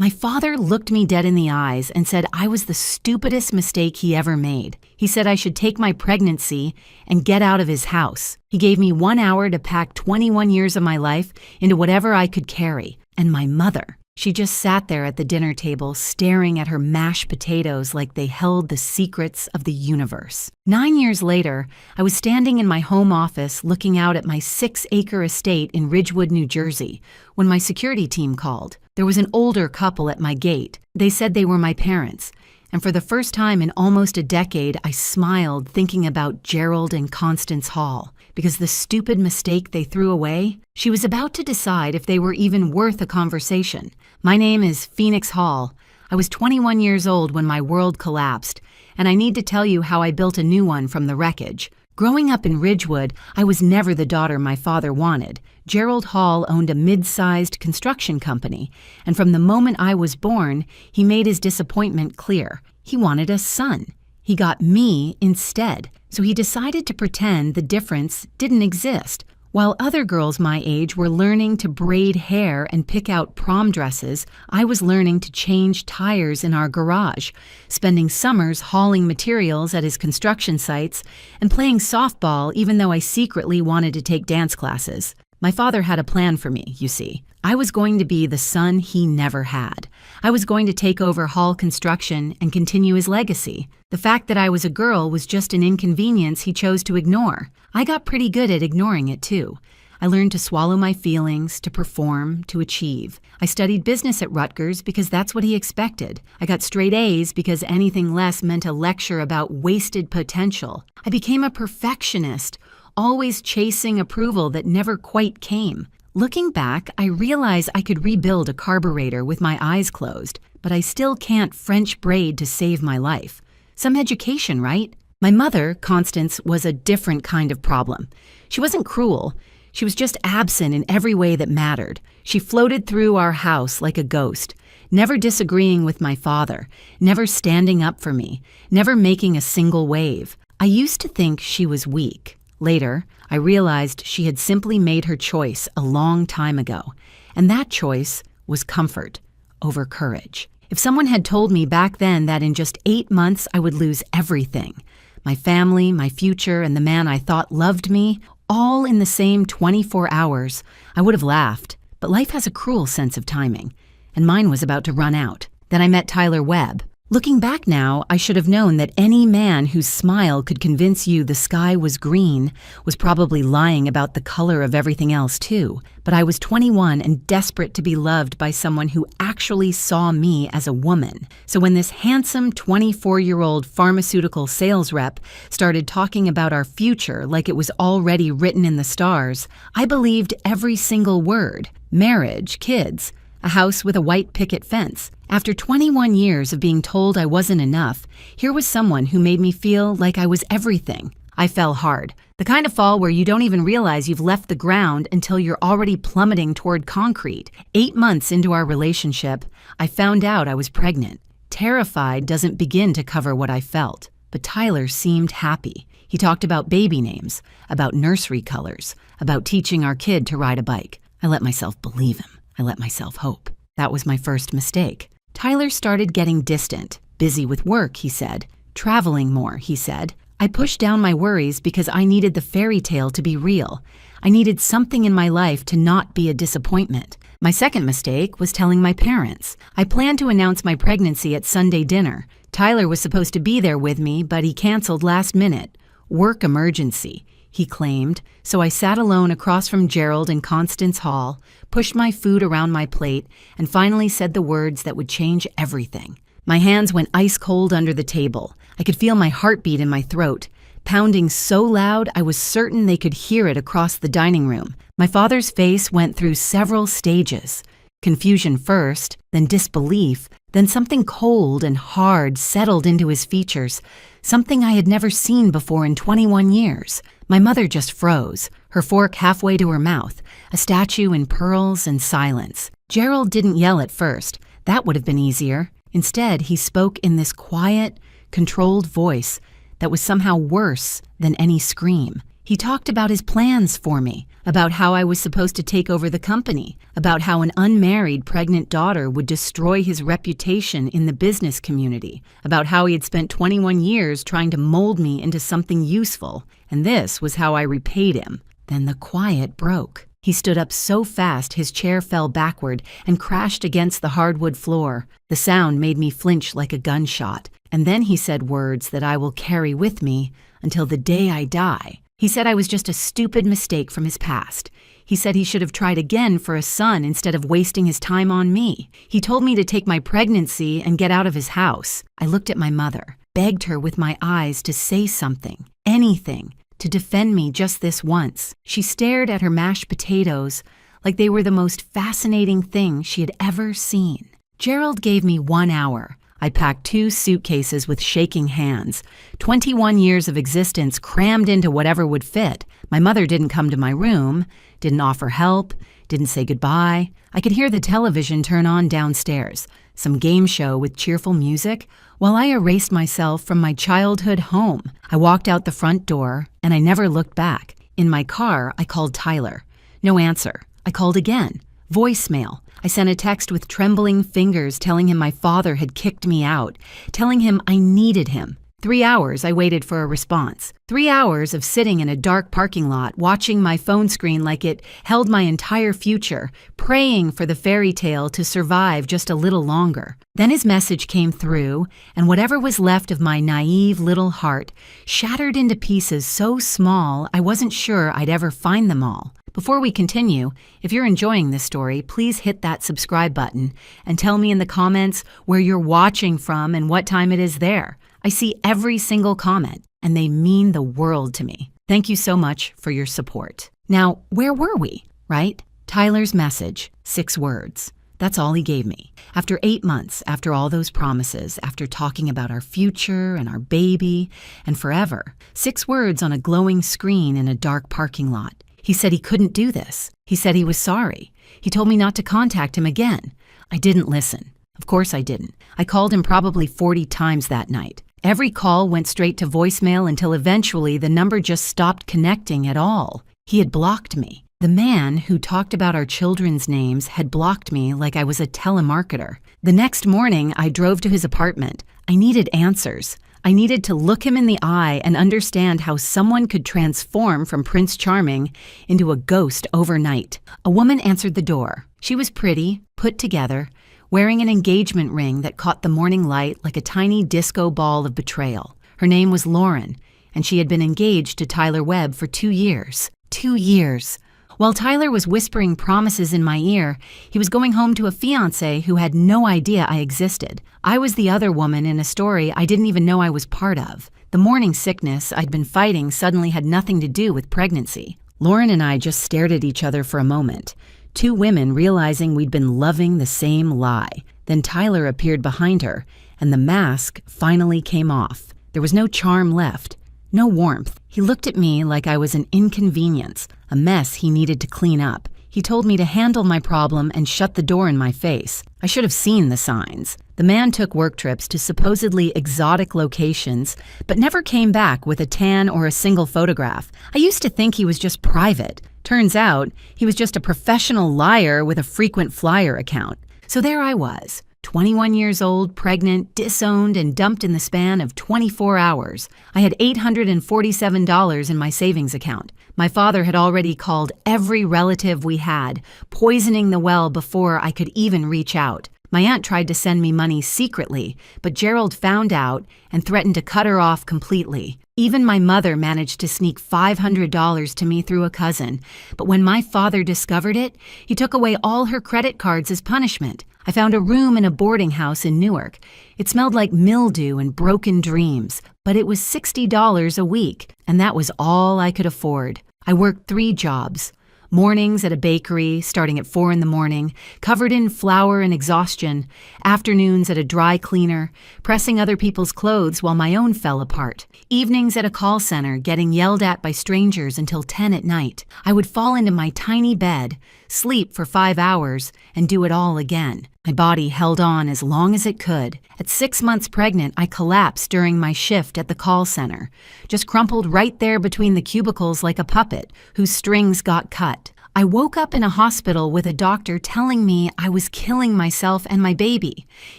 My father looked me dead in the eyes and said I was the stupidest mistake he ever made. He said I should take my pregnancy and get out of his house. He gave me 1 hour to pack 21 years of my life into whatever I could carry. And my mother, she just sat there at the dinner table staring at her mashed potatoes like they held the secrets of the universe. 9 years later, I was standing in my home office looking out at my 6-acre estate in Ridgewood, New Jersey, when my security team called. There was an older couple at my gate. They said they were my parents. And for the first time in almost a decade, I smiled thinking about Gerald and Constance Hall. Because the stupid mistake they threw away, she was about to decide if they were even worth a conversation. My name is Phoenix Hall. I was 21 years old when my world collapsed, and I need to tell you how I built a new one from the wreckage. Growing up in Ridgewood, I was never the daughter my father wanted. Gerald Hall owned a mid-sized construction company, and from the moment I was born, he made his disappointment clear. He wanted a son. He got me instead, so he decided to pretend the difference didn't exist. While other girls my age were learning to braid hair and pick out prom dresses, I was learning to change tires in our garage, spending summers hauling materials at his construction sites, and playing softball even though I secretly wanted to take dance classes. My father had a plan for me, you see. I was going to be the son he never had. I was going to take over Hall Construction and continue his legacy. The fact that I was a girl was just an inconvenience he chose to ignore. I got pretty good at ignoring it too. I learned to swallow my feelings, to perform, to achieve. I studied business at Rutgers because that's what he expected. I got straight A's because anything less meant a lecture about wasted potential. I became a perfectionist, always chasing approval that never quite came. Looking back, I realize I could rebuild a carburetor with my eyes closed, but I still can't French braid to save my life. Some education, right? My mother, Constance, was a different kind of problem. She wasn't cruel. She was just absent in every way that mattered. She floated through our house like a ghost, never disagreeing with my father, never standing up for me, never making a single wave. I used to think she was weak. Later, I realized she had simply made her choice a long time ago, and that choice was comfort over courage. If someone had told me back then that in just 8 months I would lose everything, my family, my future, and the man I thought loved me, all in the same 24 hours, I would have laughed. But life has a cruel sense of timing, and mine was about to run out. Then I met Tyler Webb. Looking back now, I should have known that any man whose smile could convince you the sky was green was probably lying about the color of everything else too. But I was 21 and desperate to be loved by someone who actually saw me as a woman. So when this handsome 24-year-old pharmaceutical sales rep started talking about our future like it was already written in the stars, I believed every single word. Marriage, kids, a house with a white picket fence. After 21 years of being told I wasn't enough, here was someone who made me feel like I was everything. I fell hard. The kind of fall where you don't even realize you've left the ground until you're already plummeting toward concrete. 8 months into our relationship, I found out I was pregnant. Terrified doesn't begin to cover what I felt, but Tyler seemed happy. He talked about baby names, about nursery colors, about teaching our kid to ride a bike. I let myself believe him. I let myself hope. That was my first mistake. Tyler started getting distant. Busy with work, he said. Traveling more, he said. I pushed down my worries because I needed the fairy tale to be real. I needed something in my life to not be a disappointment. My second mistake was telling my parents. I planned to announce my pregnancy at Sunday dinner. Tyler was supposed to be there with me, but he canceled last minute. Work emergency, he claimed, so I sat alone across from Gerald and Constance Hall, pushed my food around my plate, and finally said the words that would change everything. My hands went ice cold under the table. I could feel my heartbeat in my throat, pounding so loud I was certain they could hear it across the dining room. My father's face went through several stages. Confusion first, then disbelief, then something cold and hard settled into his features, something I had never seen before in 21 years. My mother just froze, her fork halfway to her mouth, a statue in pearls and silence. Gerald didn't yell at first. That would have been easier. Instead, he spoke in this quiet, controlled voice that was somehow worse than any scream. He talked about his plans for me, about how I was supposed to take over the company, about how an unmarried pregnant daughter would destroy his reputation in the business community, about how he had spent 21 years trying to mold me into something useful, and this was how I repaid him. Then the quiet broke. He stood up so fast his chair fell backward and crashed against the hardwood floor. The sound made me flinch like a gunshot, and then he said words that I will carry with me until the day I die. He said I was just a stupid mistake from his past. He said he should have tried again for a son instead of wasting his time on me. He told me to take my pregnancy and get out of his house. I looked at my mother, begged her with my eyes to say something, anything, to defend me just this once. She stared at her mashed potatoes like they were the most fascinating thing she had ever seen. Gerald gave me 1 hour. I packed 2 suitcases with shaking hands. 21 years of existence crammed into whatever would fit. My mother didn't come to my room, didn't offer help, didn't say goodbye. I could hear the television turn on downstairs, some game show with cheerful music, while I erased myself from my childhood home. I walked out the front door, and I never looked back. In my car, I called Tyler. No answer. I called again. Voicemail. I sent a text with trembling fingers telling him my father had kicked me out, telling him I needed him. 3 hours I waited for a response. 3 hours of sitting in a dark parking lot, watching my phone screen like it held my entire future, praying for the fairy tale to survive just a little longer. Then his message came through, and whatever was left of my naive little heart shattered into pieces so small I wasn't sure I'd ever find them all. Before we continue, if you're enjoying this story, please hit that subscribe button and tell me in the comments where you're watching from and what time it is there. I see every single comment, and they mean the world to me. Thank you so much for your support. Now, where were we, right? Tyler's message, 6 words. That's all he gave me. After 8 months, after all those promises, after talking about our future and our baby and forever, 6 words on a glowing screen in a dark parking lot. He said he couldn't do this. He said he was sorry. He told me not to contact him again. I didn't listen. Of course I didn't. I called him probably 40 times that night. Every call went straight to voicemail until eventually the number just stopped connecting at all. He had blocked me. The man who talked about our children's names had blocked me like I was a telemarketer. The next morning, I drove to his apartment. I needed answers. I needed to look him in the eye and understand how someone could transform from Prince Charming into a ghost overnight. A woman answered the door. She was pretty, put together, wearing an engagement ring that caught the morning light like a tiny disco ball of betrayal. Her name was Lauren, and she had been engaged to Tyler Webb for 2 years. 2 years. While Tyler was whispering promises in my ear, he was going home to a fiancé who had no idea I existed. I was the other woman in a story I didn't even know I was part of. The morning sickness I'd been fighting suddenly had nothing to do with pregnancy. Lauren and I just stared at each other for a moment, 2 women realizing we'd been loving the same lie. Then Tyler appeared behind her, and the mask finally came off. There was no charm left. No warmth. He looked at me like I was an inconvenience, a mess he needed to clean up. He told me to handle my problem and shut the door in my face. I should have seen the signs. The man took work trips to supposedly exotic locations, but never came back with a tan or a single photograph. I used to think he was just private. Turns out, he was just a professional liar with a frequent flyer account. So there I was. 21 years old, pregnant, disowned, and dumped in the span of 24 hours. I had $847 in my savings account. My father had already called every relative we had, poisoning the well before I could even reach out. My aunt tried to send me money secretly, but Gerald found out and threatened to cut her off completely. Even my mother managed to sneak $500 to me through a cousin, but when my father discovered it, he took away all her credit cards as punishment. I found a room in a boarding house in Newark. It smelled like mildew and broken dreams, but it was $60 a week, and that was all I could afford. I worked 3 jobs. Mornings at a bakery, starting at 4 in the morning, covered in flour and exhaustion. Afternoons at a dry cleaner, pressing other people's clothes while my own fell apart. Evenings at a call center, getting yelled at by strangers until 10 at night. I would fall into my tiny bed, sleep for 5 hours, and do it all again. My body held on as long as it could. At 6 months pregnant, I collapsed during my shift at the call center, just crumpled right there between the cubicles like a puppet whose strings got cut. I woke up in a hospital with a doctor telling me I was killing myself and my baby.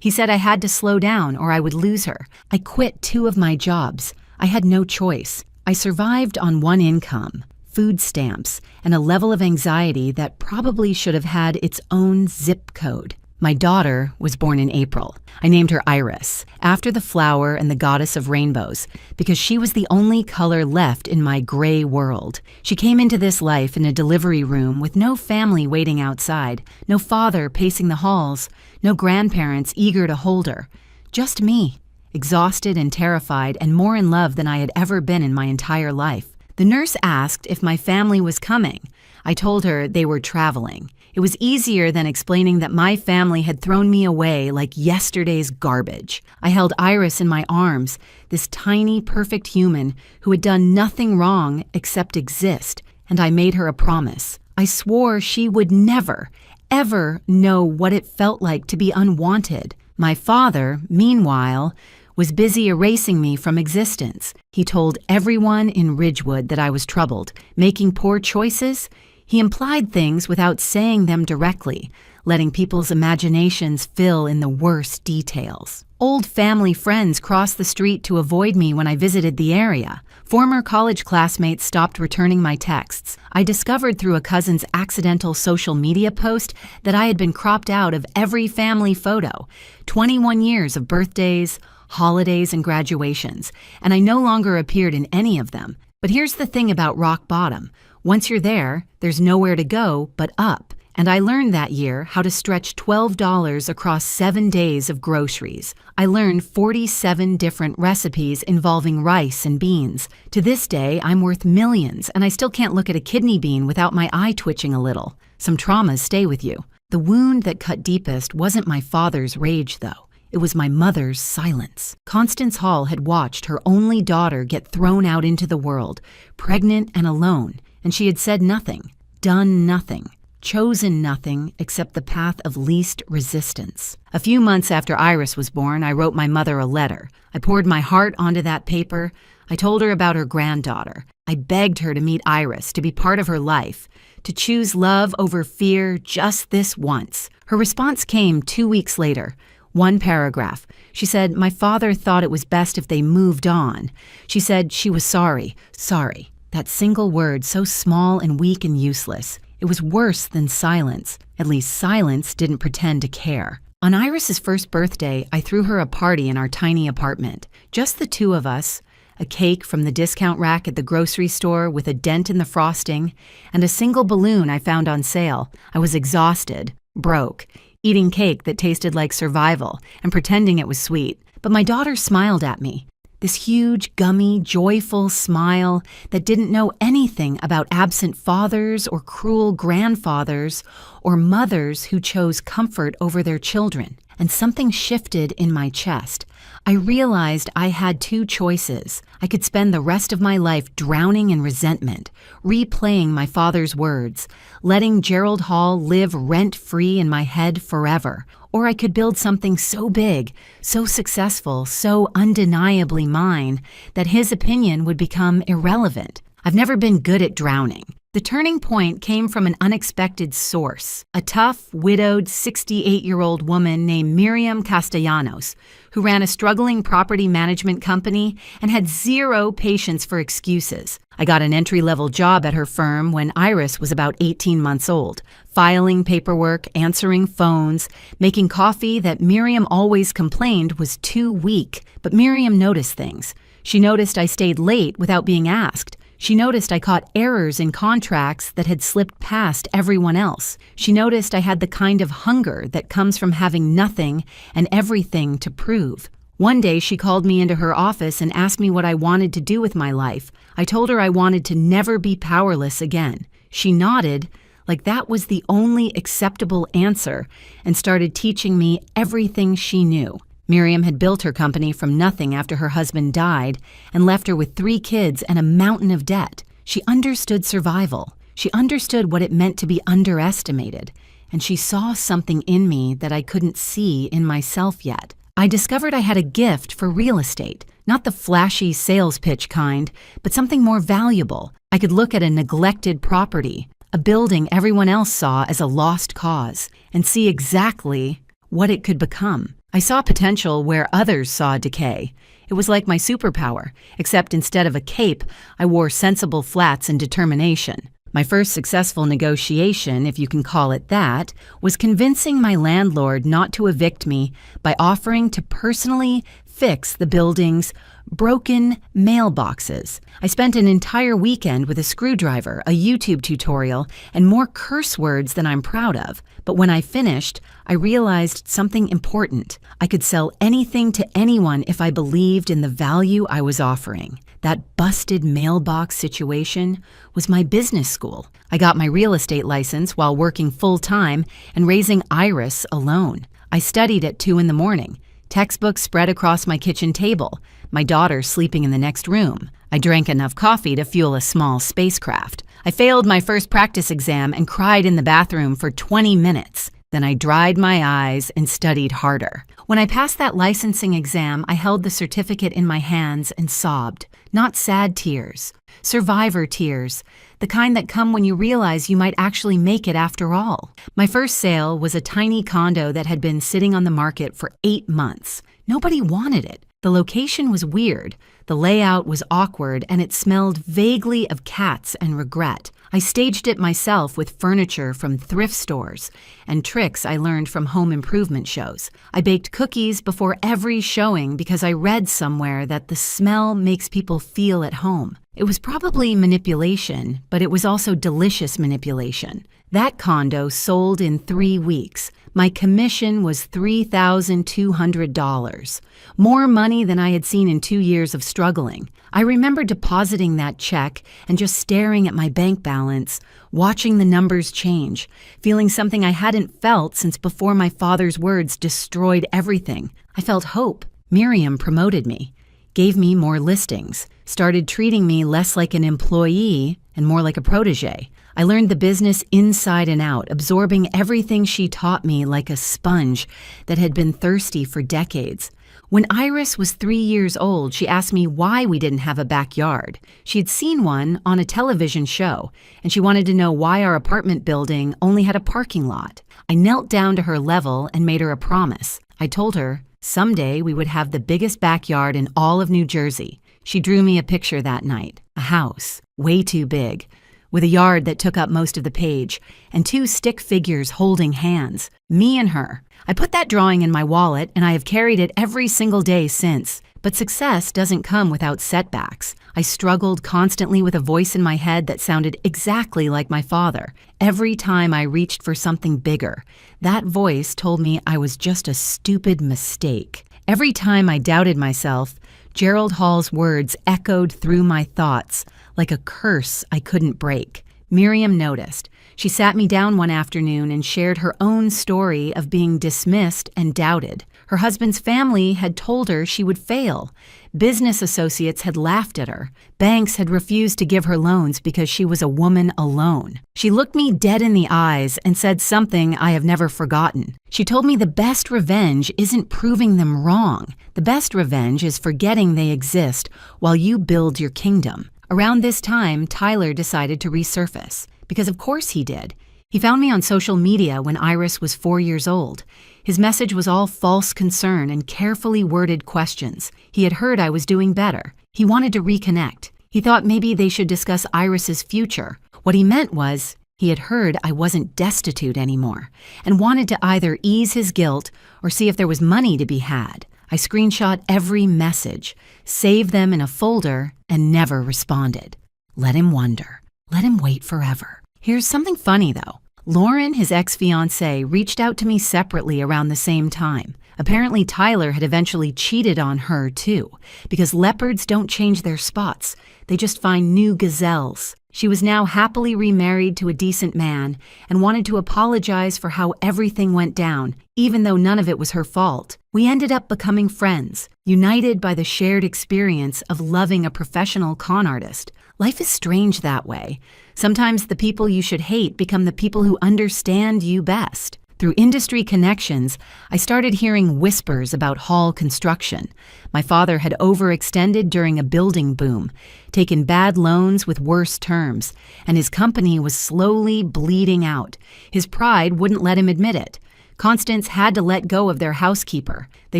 He said I had to slow down or I would lose her. I quit 2 of my jobs. I had no choice. I survived on one income, food stamps, and a level of anxiety that probably should have had its own zip code. My daughter was born in April. I named her Iris, after the flower and the goddess of rainbows, because she was the only color left in my gray world. She came into this life in a delivery room with no family waiting outside, no father pacing the halls, no grandparents eager to hold her. Just me, exhausted and terrified and more in love than I had ever been in my entire life. The nurse asked if my family was coming. I told her they were traveling. It was easier than explaining that my family had thrown me away like yesterday's garbage. I held Iris in my arms, this tiny, perfect human who had done nothing wrong except exist, and I made her a promise. I swore she would never, ever know what it felt like to be unwanted. My father, meanwhile, was busy erasing me from existence. He told everyone in Ridgewood that I was troubled, making poor choices. He implied things without saying them directly, letting people's imaginations fill in the worst details. Old family friends crossed the street to avoid me when I visited the area. Former college classmates stopped returning my texts. I discovered through a cousin's accidental social media post that I had been cropped out of every family photo, 21 years of birthdays, holidays, and graduations, and I no longer appeared in any of them. But here's the thing about rock bottom. Once you're there, there's nowhere to go but up. And I learned that year how to stretch $12 across 7 days of groceries. I learned 47 different recipes involving rice and beans. To this day, I'm worth millions, and I still can't look at a kidney bean without my eye twitching a little. Some traumas stay with you. The wound that cut deepest wasn't my father's rage, though. It was my mother's silence. Constance Hall had watched her only daughter get thrown out into the world, pregnant and alone, and she had said nothing, done nothing, chosen nothing except the path of least resistance. A few months after Iris was born, I wrote my mother a letter. I poured my heart onto that paper. I told her about her granddaughter. I begged her to meet Iris, to be part of her life, to choose love over fear just this once. Her response came 2 weeks later. One paragraph. She said, "My father thought it was best if they moved on." She said she was sorry. Sorry. That single word, so small and weak and useless. It was worse than silence. At least silence didn't pretend to care. On Iris's first birthday, I threw her a party in our tiny apartment. Just the 2 of us, a cake from the discount rack at the grocery store with a dent in the frosting, and a single balloon I found on sale. I was exhausted, broke, eating cake that tasted like survival and pretending it was sweet. But my daughter smiled at me. This huge, gummy, joyful smile that didn't know anything about absent fathers or cruel grandfathers or mothers who chose comfort over their children. And something shifted in my chest. I realized I had 2 choices. I could spend the rest of my life drowning in resentment, replaying my father's words, letting Gerald Hall live rent-free in my head forever. Or I could build something so big, so successful, so undeniably mine, that his opinion would become irrelevant. I've never been good at drowning. The turning point came from an unexpected source, a tough, widowed, 68-year-old woman named Miriam Castellanos, who ran a struggling property management company and had 0 patience for excuses. I got an entry-level job at her firm when Iris was about 18 months old, filing paperwork, answering phones, making coffee that Miriam always complained was too weak. But Miriam noticed things. She noticed I stayed late without being asked. She noticed I caught errors in contracts that had slipped past everyone else. She noticed I had the kind of hunger that comes from having nothing and everything to prove. One day she called me into her office and asked me what I wanted to do with my life. I told her I wanted to never be powerless again. She nodded, like that was the only acceptable answer, and started teaching me everything she knew. Miriam had built her company from nothing after her husband died and left her with 3 kids and a mountain of debt. She understood survival. She understood what it meant to be underestimated, and she saw something in me that I couldn't see in myself yet. I discovered I had a gift for real estate, not the flashy sales pitch kind, but something more valuable. I could look at a neglected property, a building everyone else saw as a lost cause, and see exactly what it could become. I saw potential where others saw decay. It was like my superpower, except instead of a cape, I wore sensible flats and determination. My first successful negotiation, if you can call it that, was convincing my landlord not to evict me by offering to personally fix the building's broken mailboxes. I spent an entire weekend with a screwdriver, a YouTube tutorial, and more curse words than I'm proud of. But when I finished, I realized something important. I could sell anything to anyone if I believed in the value I was offering. That busted mailbox situation was my business school. I got my real estate license while working full-time and raising Iris alone. I studied at 2 a.m, textbooks spread across my kitchen table, my daughter sleeping in the next room. I drank enough coffee to fuel a small spacecraft. I failed my first practice exam and cried in the bathroom for 20 minutes. Then I dried my eyes and studied harder. When I passed that licensing exam, I held the certificate in my hands and sobbed. Not sad tears, survivor tears, the kind that come when you realize you might actually make it after all. My first sale was a tiny condo that had been sitting on the market for 8 months. Nobody wanted it. The location was weird, the layout was awkward, and it smelled vaguely of cats and regret. I staged it myself with furniture from thrift stores and tricks I learned from home improvement shows. I baked cookies before every showing because I read somewhere that the smell makes people feel at home. It was probably manipulation, but it was also delicious manipulation. That condo sold in 3 weeks. My commission was $3,200, more money than I had seen in 2 years of struggling. I remember depositing that check and just staring at my bank balance, watching the numbers change, feeling something I hadn't felt since before my father's words destroyed everything. I felt hope. Miriam promoted me, gave me more listings, started treating me less like an employee and more like a protege. I learned the business inside and out, absorbing everything she taught me like a sponge that had been thirsty for decades. When Iris was 3 years old, she asked me why we didn't have a backyard. She had seen one on a television show, and she wanted to know why our apartment building only had a parking lot. I knelt down to her level and made her a promise. I told her someday we would have the biggest backyard in all of New Jersey. She drew me a picture that night, a house, way too big, with a yard that took up most of the page, and 2 stick figures holding hands, me and her. I put that drawing in my wallet, and I have carried it every single day since. But success doesn't come without setbacks. I struggled constantly with a voice in my head that sounded exactly like my father. Every time I reached for something bigger, that voice told me I was just a stupid mistake. Every time I doubted myself, Gerald Hall's words echoed through my thoughts like a curse I couldn't break. Miriam noticed. She sat me down one afternoon and shared her own story of being dismissed and doubted. Her husband's family had told her she would fail. Business associates had laughed at her. Banks had refused to give her loans because she was a woman alone. She looked me dead in the eyes and said something I have never forgotten. She told me the best revenge isn't proving them wrong. The best revenge is forgetting they exist while you build your kingdom. Around this time, Tyler decided to resurface. Because of course he did. He found me on social media when Iris was 4 years old. His message was all false concern and carefully worded questions. He had heard I was doing better. He wanted to reconnect. He thought maybe they should discuss Iris's future. What he meant was, he had heard I wasn't destitute anymore and wanted to either ease his guilt or see if there was money to be had. I screenshot every message, saved them in a folder, and never responded. Let him wonder. Let him wait forever. Here's something funny, though. Lauren, his ex-fiancée, reached out to me separately around the same time. Apparently, Tyler had eventually cheated on her, too, because leopards don't change their spots. They just find new gazelles. She was now happily remarried to a decent man and wanted to apologize for how everything went down, even though none of it was her fault. We ended up becoming friends, united by the shared experience of loving a professional con artist. Life is strange that way. Sometimes the people you should hate become the people who understand you best. Through industry connections, I started hearing whispers about hall construction. My father had overextended during a building boom, taken bad loans with worse terms, and his company was slowly bleeding out. His pride wouldn't let him admit it. Constance had to let go of their housekeeper. They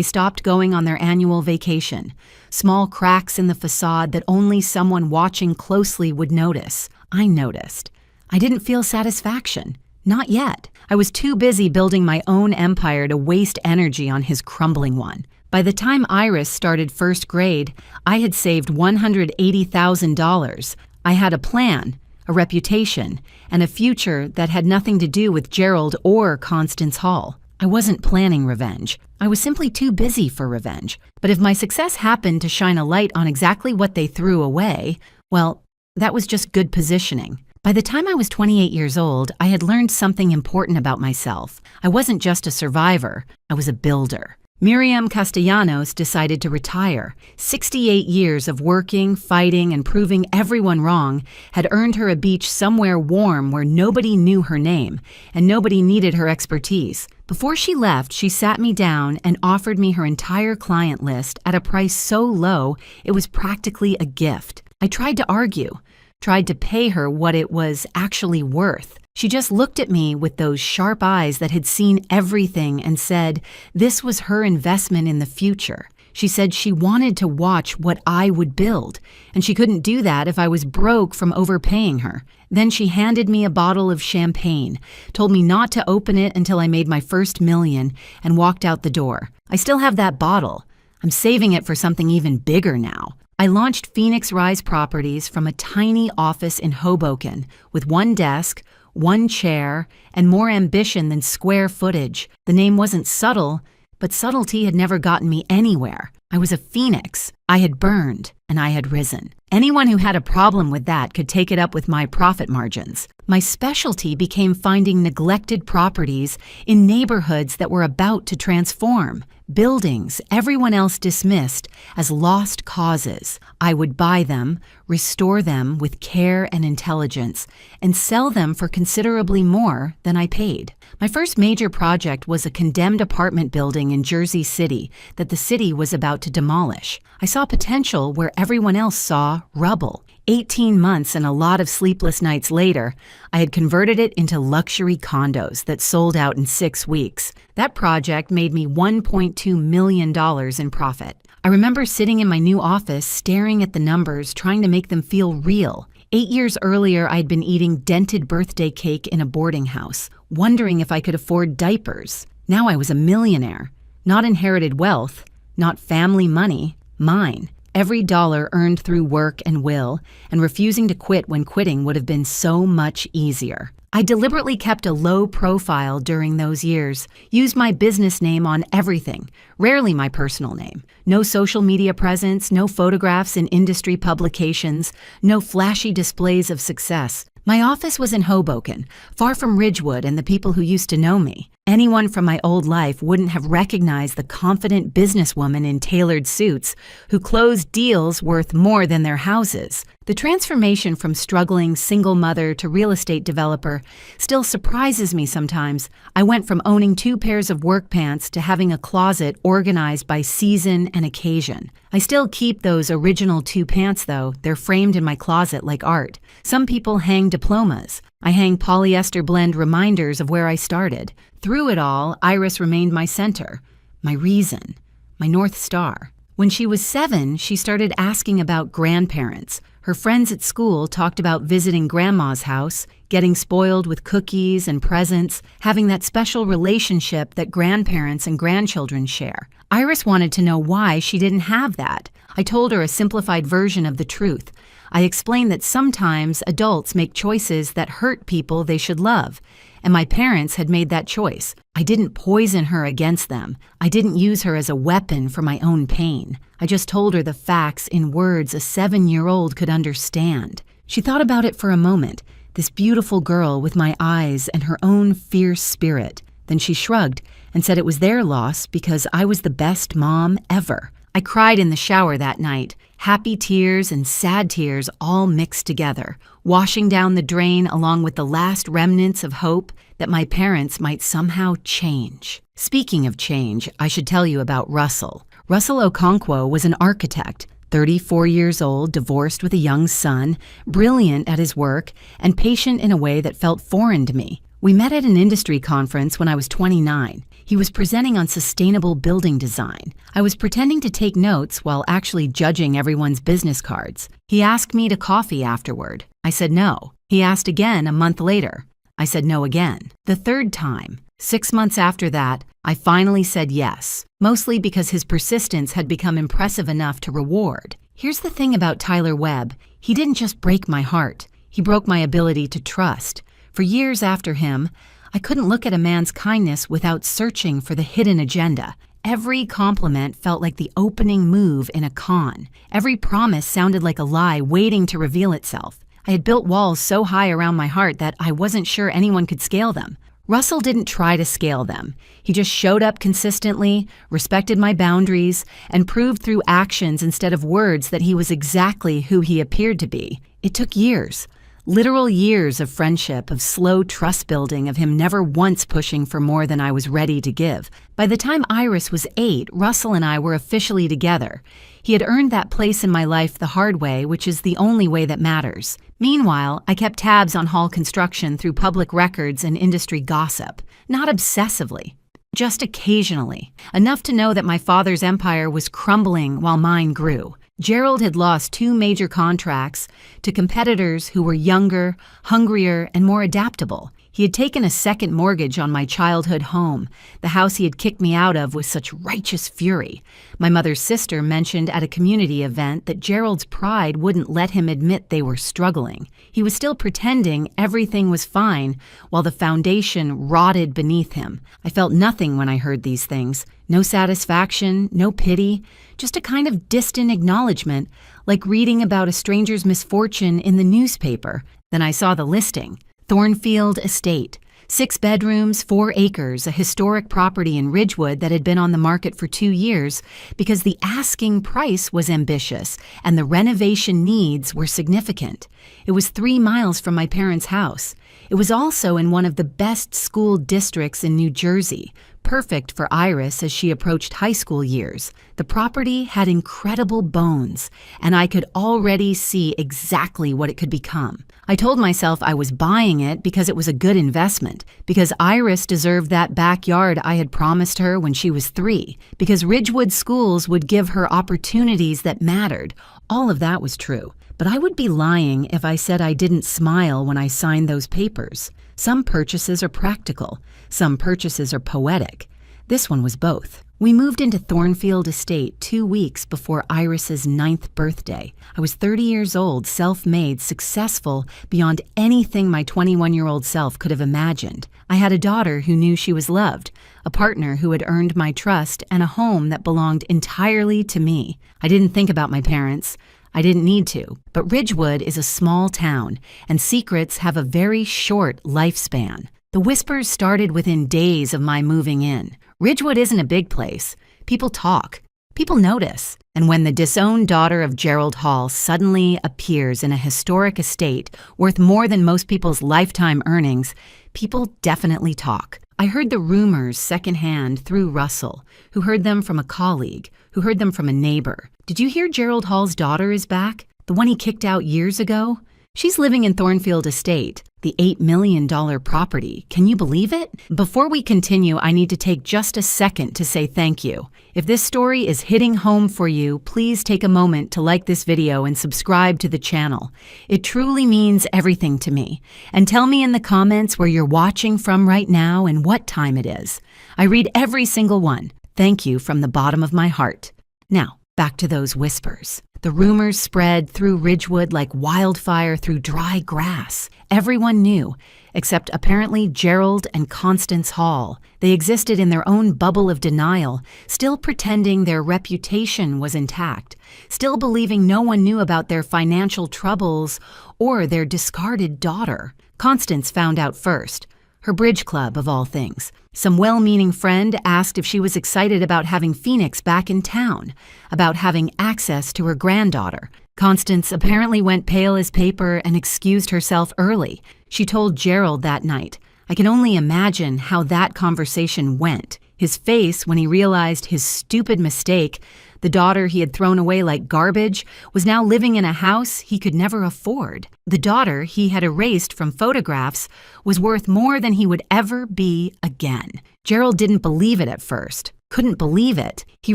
stopped going on their annual vacation. Small cracks in the facade that only someone watching closely would notice. I noticed. I didn't feel satisfaction. Not yet. I was too busy building my own empire to waste energy on his crumbling one. By the time Iris started first grade, I had saved $180,000. I had a plan, a reputation, and a future that had nothing to do with Gerald or Constance Hall. I wasn't planning revenge. I was simply too busy for revenge. But if my success happened to shine a light on exactly what they threw away, well, that was just good positioning. By the time I was 28 years old, I had learned something important about myself. I wasn't just a survivor, I was a builder. Miriam Castellanos decided to retire. 68 years of working, fighting, and proving everyone wrong had earned her a beach somewhere warm where nobody knew her name, and nobody needed her expertise. Before she left, she sat me down and offered me her entire client list at a price so low it was practically a gift. I tried to argue. Tried to pay her what it was actually worth. She just looked at me with those sharp eyes that had seen everything and said this was her investment in the future. She said she wanted to watch what I would build, and she couldn't do that if I was broke from overpaying her. Then she handed me a bottle of champagne, told me not to open it until I made my first million, and walked out the door. I still have that bottle. I'm saving it for something even bigger now. I launched Phoenix Rise Properties from a tiny office in Hoboken with one desk, one chair, and more ambition than square footage. The name wasn't subtle, but subtlety had never gotten me anywhere. I was a phoenix. I had burned, and I had risen. Anyone who had a problem with that could take it up with my profit margins. My specialty became finding neglected properties in neighborhoods that were about to transform. Buildings everyone else dismissed as lost causes. I would buy them, restore them with care and intelligence, and sell them for considerably more than I paid. My first major project was a condemned apartment building in Jersey City that the city was about to demolish. I saw potential where everyone else saw rubble. 18 months and a lot of sleepless nights later, I had converted it into luxury condos that sold out in 6 weeks. That project made me $1.2 million in profit. I remember sitting in my new office staring at the numbers, trying to make them feel real. 8 years earlier, I'd been eating dented birthday cake in a boarding house, wondering if I could afford diapers. Now I was a millionaire. Not inherited wealth, not family money, mine. Every dollar earned through work and will, and refusing to quit when quitting would have been so much easier. I deliberately kept a low profile during those years, used my business name on everything, rarely my personal name. No social media presence, no photographs in industry publications, no flashy displays of success. My office was in Hoboken, far from Ridgewood and the people who used to know me. Anyone from my old life wouldn't have recognized the confident businesswoman in tailored suits who closed deals worth more than their houses. The transformation from struggling single mother to real estate developer still surprises me sometimes. I went from owning 2 pairs of work pants to having a closet organized by season and occasion. I still keep those original 2 pants though. They're framed in my closet like art. Some people hang diplomas. I hang polyester blend reminders of where I started. Through it all, Iris remained my center, my reason, my North Star. When she was 7, she started asking about grandparents. Her friends at school talked about visiting Grandma's house, getting spoiled with cookies and presents, having that special relationship that grandparents and grandchildren share. Iris wanted to know why she didn't have that. I told her a simplified version of the truth. I explained that sometimes adults make choices that hurt people they should love, and my parents had made that choice. I didn't poison her against them. I didn't use her as a weapon for my own pain. I just told her the facts in words a 7-year-old could understand. She thought about it for a moment, this beautiful girl with my eyes and her own fierce spirit. Then she shrugged and said it was their loss because I was the best mom ever. I cried in the shower that night, happy tears and sad tears all mixed together, washing down the drain along with the last remnants of hope that my parents might somehow change. Speaking of change, I should tell you about Russell. Russell Okonkwo was an architect, 34 years old, divorced with a young son, brilliant at his work, and patient in a way that felt foreign to me. We met at an industry conference when I was 29. He was presenting on sustainable building design. I was pretending to take notes while actually judging everyone's business cards. He asked me to coffee afterward. I said no. He asked again a month later. I said no again. The third time, 6 months after that, I finally said yes, mostly because his persistence had become impressive enough to reward. Here's the thing about Tyler Webb. He didn't just break my heart. He broke my ability to trust. For years after him, I couldn't look at a man's kindness without searching for the hidden agenda. Every compliment felt like the opening move in a con. Every promise sounded like a lie waiting to reveal itself. I had built walls so high around my heart that I wasn't sure anyone could scale them. Russell didn't try to scale them. He just showed up consistently, respected my boundaries, and proved through actions instead of words that he was exactly who he appeared to be. It took years. Literal years of friendship, of slow trust building, of him never once pushing for more than I was ready to give. By the time Iris was 8, Russell and I were officially together. He had earned that place in my life the hard way, which is the only way that matters. Meanwhile, I kept tabs on Hall Construction through public records and industry gossip. Not obsessively, just occasionally. Enough to know that my father's empire was crumbling while mine grew. Gerald had lost 2 major contracts to competitors who were younger, hungrier, and more adaptable. He had taken a second mortgage on my childhood home, the house he had kicked me out of with such righteous fury. My mother's sister mentioned at a community event that Gerald's pride wouldn't let him admit they were struggling. He was still pretending everything was fine while the foundation rotted beneath him. I felt nothing when I heard these things. No satisfaction, no pity, just a kind of distant acknowledgement, like reading about a stranger's misfortune in the newspaper. Then I saw the listing. Thornfield Estate, 6 bedrooms, 4 acres, a historic property in Ridgewood that had been on the market for 2 years because the asking price was ambitious and the renovation needs were significant. It was 3 miles from my parents' house. It was also in one of the best school districts in New Jersey, perfect for Iris as she approached high school years. The property had incredible bones, and I could already see exactly what it could become. I told myself I was buying it because it was a good investment, because Iris deserved that backyard I had promised her when she was 3, because Ridgewood schools would give her opportunities that mattered. All of that was true. But I would be lying if I said I didn't smile when I signed those papers. Some purchases are practical. Some purchases are poetic. This one was both. We moved into Thornfield Estate 2 weeks before Iris's 9th birthday. I was 30 years old, self-made, successful beyond anything my 21-year-old self could have imagined. I had a daughter who knew she was loved, a partner who had earned my trust, and a home that belonged entirely to me. I didn't think about my parents. I didn't need to, but Ridgewood is a small town, and secrets have a very short lifespan. The whispers started within days of my moving in. Ridgewood isn't a big place. People talk. People notice. And when the disowned daughter of Gerald Hall suddenly appears in a historic estate worth more than most people's lifetime earnings, people definitely talk. I heard the rumors secondhand through Russell, who heard them from a colleague, who heard them from a neighbor. Did you hear Gerald Hall's daughter is back? The one he kicked out years ago? She's living in Thornfield Estate, the $8 million property. Can you believe it? Before we continue, I need to take just a second to say thank you. If this story is hitting home for you, please take a moment to like this video and subscribe to the channel. It truly means everything to me. And tell me in the comments where you're watching from right now and what time it is. I read every single one. Thank you from the bottom of my heart. Now, Back to those whispers. The rumors spread through Ridgewood like wildfire through dry grass. Everyone knew, except apparently Gerald and Constance Hall. They existed in their own bubble of denial, still pretending their reputation was intact, still believing no one knew about their financial troubles or their discarded daughter. Constance found out first. Her bridge club, of all things. Some well-meaning friend asked if she was excited about having Phoenix back in town, about having access to her granddaughter. Constance apparently went pale as paper and excused herself early. She told Gerald that night. I can only imagine how that conversation went. His face when he realized his stupid mistake, the daughter he had thrown away like garbage, was now living in a house he could never afford. The daughter he had erased from photographs was worth more than he would ever be again. Gerald didn't believe it at first. Couldn't believe it. He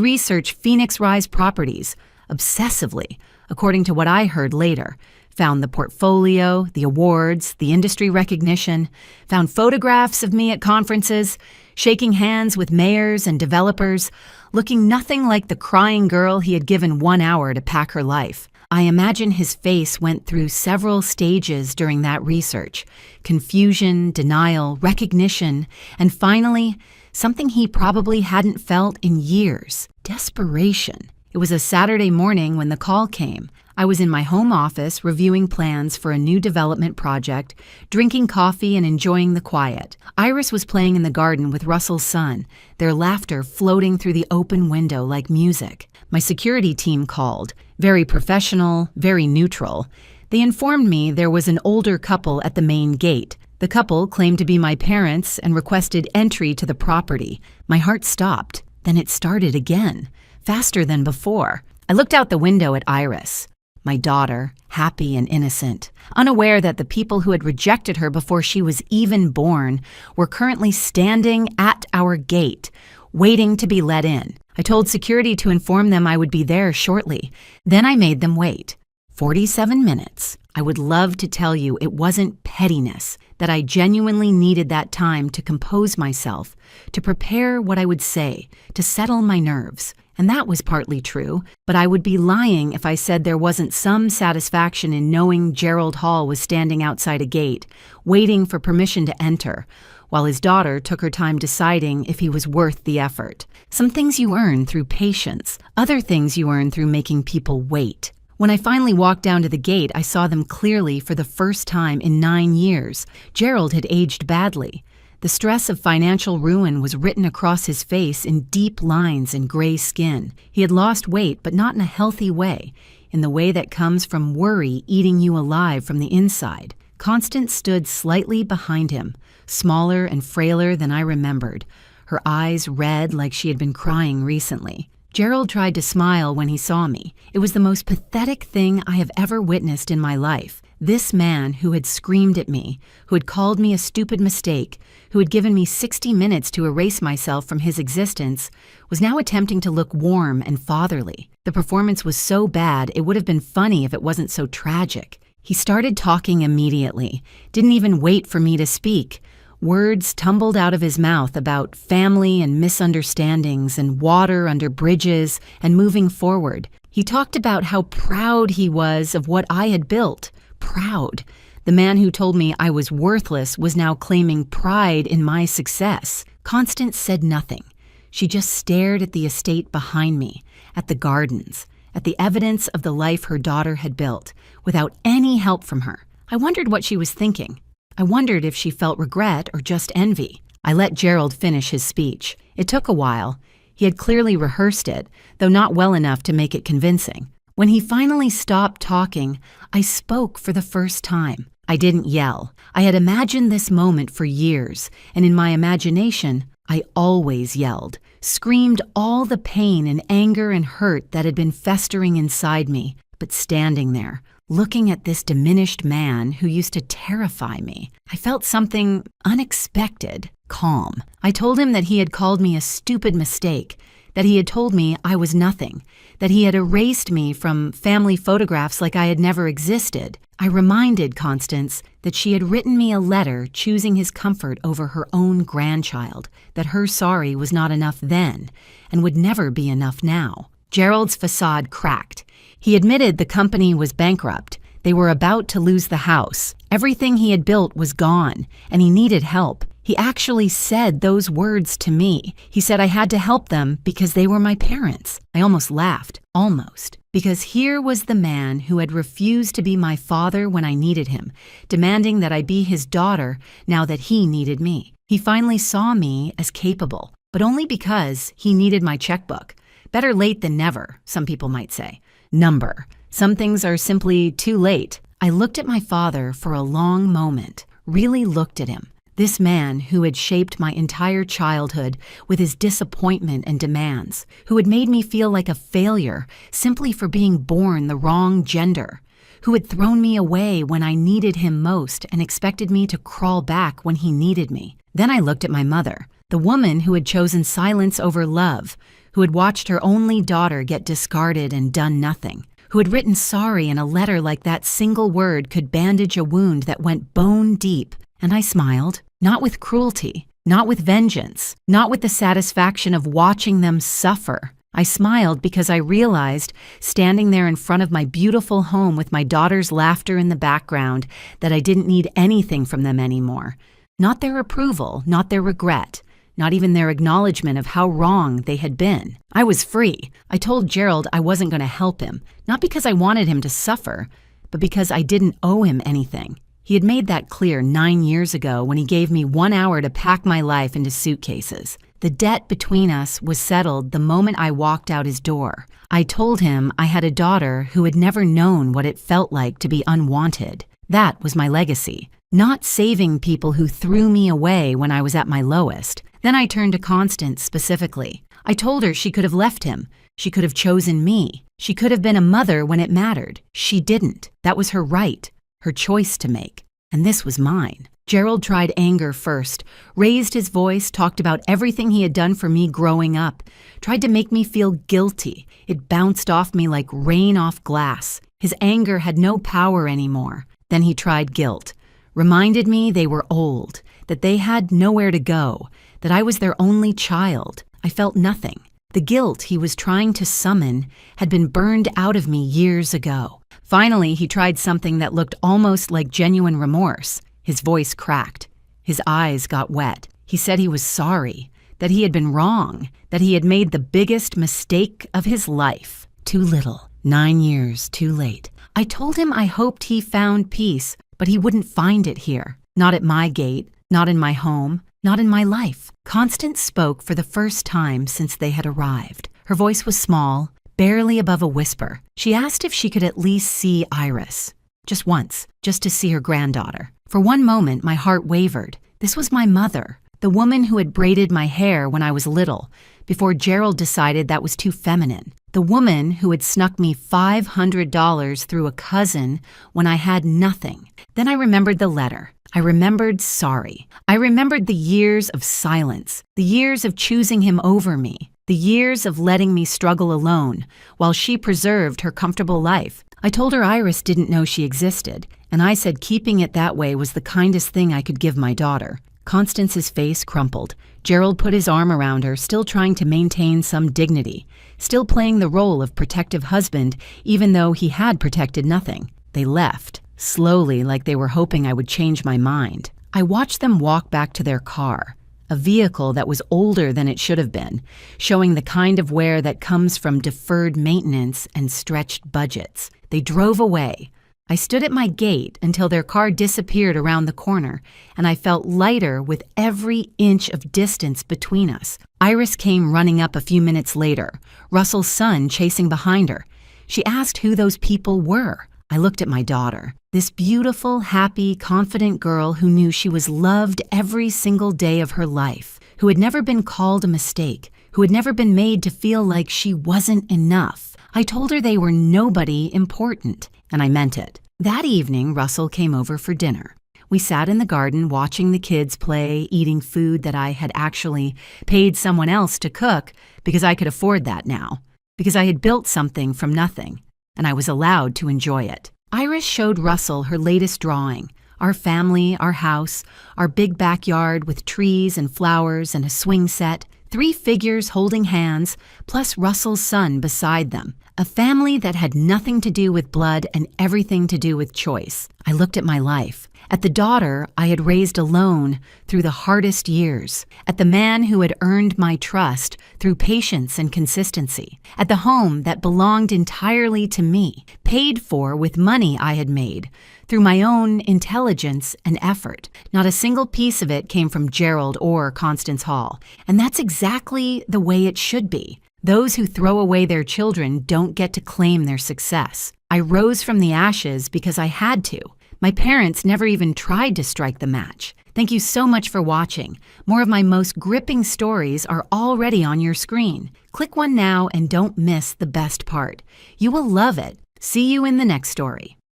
researched Phoenix Rise properties, obsessively, according to what I heard later. Found the portfolio, the awards, the industry recognition, found photographs of me at conferences, shaking hands with mayors and developers, looking nothing like the crying girl he had given 1 hour to pack her life. I imagine his face went through several stages during that research: confusion, denial, recognition, and finally, something he probably hadn't felt in years: desperation. It was a Saturday morning when the call came. I was in my home office reviewing plans for a new development project, drinking coffee and enjoying the quiet. Iris was playing in the garden with Russell's son, their laughter floating through the open window like music. My security team called, very professional, very neutral. They informed me there was an older couple at the main gate. The couple claimed to be my parents and requested entry to the property. My heart stopped. Then it started again, faster than before. I looked out the window at Iris. My daughter, happy and innocent, unaware that the people who had rejected her before she was even born were currently standing at our gate, waiting to be let in. I told security to inform them I would be there shortly. Then I made them wait. 47 minutes. I would love to tell you it wasn't pettiness, that I genuinely needed that time to compose myself, to prepare what I would say, to settle my nerves. And that was partly true, but I would be lying if I said there wasn't some satisfaction in knowing Gerald Hall was standing outside a gate, waiting for permission to enter, while his daughter took her time deciding if he was worth the effort. Some things you earn through patience, other things you earn through making people wait. When I finally walked down to the gate, I saw them clearly for the first time in 9 years. Gerald had aged badly. The stress of financial ruin was written across his face in deep lines and gray skin. He had lost weight, but not in a healthy way, in the way that comes from worry eating you alive from the inside. Constance stood slightly behind him, smaller and frailer than I remembered, her eyes red like she had been crying recently. Gerald tried to smile when he saw me. It was the most pathetic thing I have ever witnessed in my life. This man who had screamed at me, who had called me a stupid mistake, who had given me 60 minutes to erase myself from his existence, was now attempting to look warm and fatherly. The performance was so bad it would have been funny if it wasn't so tragic. He started talking immediately, didn't even wait for me to speak. Words tumbled out of his mouth about family and misunderstandings and water under bridges and moving forward. He talked about how proud he was of what I had built. Proud. The man who told me I was worthless was now claiming pride in my success. Constance said nothing. She just stared at the estate behind me, at the gardens, at the evidence of the life her daughter had built, without any help from her. I wondered what she was thinking. I wondered if she felt regret or just envy. I let Gerald finish his speech. It took a while. He had clearly rehearsed it, though not well enough to make it convincing. When he finally stopped talking, I spoke for the first time. I didn't yell. I had imagined this moment for years, and in my imagination, I always yelled, screamed all the pain and anger and hurt that had been festering inside me, but standing there, looking at this diminished man who used to terrify me, I felt something unexpected, calm. I told him that he had called me a stupid mistake, that he had told me I was nothing, that he had erased me from family photographs like I had never existed. I reminded Constance that she had written me a letter choosing his comfort over her own grandchild, that her sorry was not enough then and would never be enough now. Gerald's facade cracked. He admitted the company was bankrupt. They were about to lose the house. Everything he had built was gone, and he needed help. He actually said those words to me. He said I had to help them because they were my parents. I almost laughed. Almost. Because here was the man who had refused to be my father when I needed him, demanding that I be his daughter now that he needed me. He finally saw me as capable, but only because he needed my checkbook. Better late than never, some people might say. Number. Some things are simply too late. I looked at my father for a long moment, really looked at him. This man who had shaped my entire childhood with his disappointment and demands, who had made me feel like a failure simply for being born the wrong gender, who had thrown me away when I needed him most and expected me to crawl back when he needed me. Then I looked at my mother, the woman who had chosen silence over love, who had watched her only daughter get discarded and done nothing, who had written sorry in a letter like that single word could bandage a wound that went bone deep. And I smiled, not with cruelty, not with vengeance, not with the satisfaction of watching them suffer. I smiled because I realized, standing there in front of my beautiful home with my daughter's laughter in the background, that I didn't need anything from them anymore. Not their approval, not their regret, not even their acknowledgement of how wrong they had been. I was free. I told Gerald I wasn't going to help him, not because I wanted him to suffer, but because I didn't owe him anything. He had made that clear 9 years ago when he gave me 1 hour to pack my life into suitcases. The debt between us was settled the moment I walked out his door. I told him I had a daughter who had never known what it felt like to be unwanted. That was my legacy, not saving people who threw me away when I was at my lowest. Then I turned to Constance specifically. I told her she could have left him. She could have chosen me. She could have been a mother when it mattered. She didn't. That was her right. Her choice to make, and this was mine. Gerald tried anger first, raised his voice, talked about everything he had done for me growing up, tried to make me feel guilty. It bounced off me like rain off glass. His anger had no power anymore. Then he tried guilt, reminded me they were old, that they had nowhere to go, that I was their only child. I felt nothing. The guilt he was trying to summon had been burned out of me years ago. Finally, he tried something that looked almost like genuine remorse. His voice cracked. His eyes got wet. He said he was sorry, that he had been wrong, that he had made the biggest mistake of his life. Too little. 9 years too late. I told him I hoped he found peace, but he wouldn't find it here. Not at my gate, not in my home, not in my life. Constance spoke for the first time since they had arrived. Her voice was small, barely above a whisper. She asked if she could at least see Iris. Just once, just to see her granddaughter. For one moment, my heart wavered. This was my mother, the woman who had braided my hair when I was little, before Gerald decided that was too feminine. The woman who had snuck me $500 through a cousin when I had nothing. Then I remembered the letter. I remembered sorry. I remembered the years of silence, the years of choosing him over me, the years of letting me struggle alone while she preserved her comfortable life. I told her Iris didn't know she existed, and I said keeping it that way was the kindest thing I could give my daughter. Constance's face crumpled. Gerald put his arm around her, still trying to maintain some dignity, still playing the role of protective husband even though he had protected nothing. They left, slowly, like they were hoping I would change my mind. I watched them walk back to their car, a vehicle that was older than it should have been, showing the kind of wear that comes from deferred maintenance and stretched budgets. They drove away. I stood at my gate until their car disappeared around the corner, and I felt lighter with every inch of distance between us. Iris came running up a few minutes later, Russell's son chasing behind her. She asked who those people were. I looked at my daughter, this beautiful, happy, confident girl who knew she was loved every single day of her life, who had never been called a mistake, who had never been made to feel like she wasn't enough. I told her they were nobody important, and I meant it. That evening, Russell came over for dinner. We sat in the garden watching the kids play, eating food that I had actually paid someone else to cook because I could afford that now, because I had built something from nothing, and I was allowed to enjoy it. Iris showed Russell her latest drawing, our family, our house, our big backyard with trees and flowers and a swing set. 3 figures holding hands, plus Russell's son beside them. A family that had nothing to do with blood and everything to do with choice. I looked at my life. At the daughter I had raised alone through the hardest years. At the man who had earned my trust through patience and consistency. At the home that belonged entirely to me, paid for with money I had made, through my own intelligence and effort. Not a single piece of it came from Gerald or Constance Hall. And that's exactly the way it should be. Those who throw away their children don't get to claim their success. I rose from the ashes because I had to. My parents never even tried to strike the match. Thank you so much for watching. More of my most gripping stories are already on your screen. Click one now and don't miss the best part. You will love it. See you in the next story.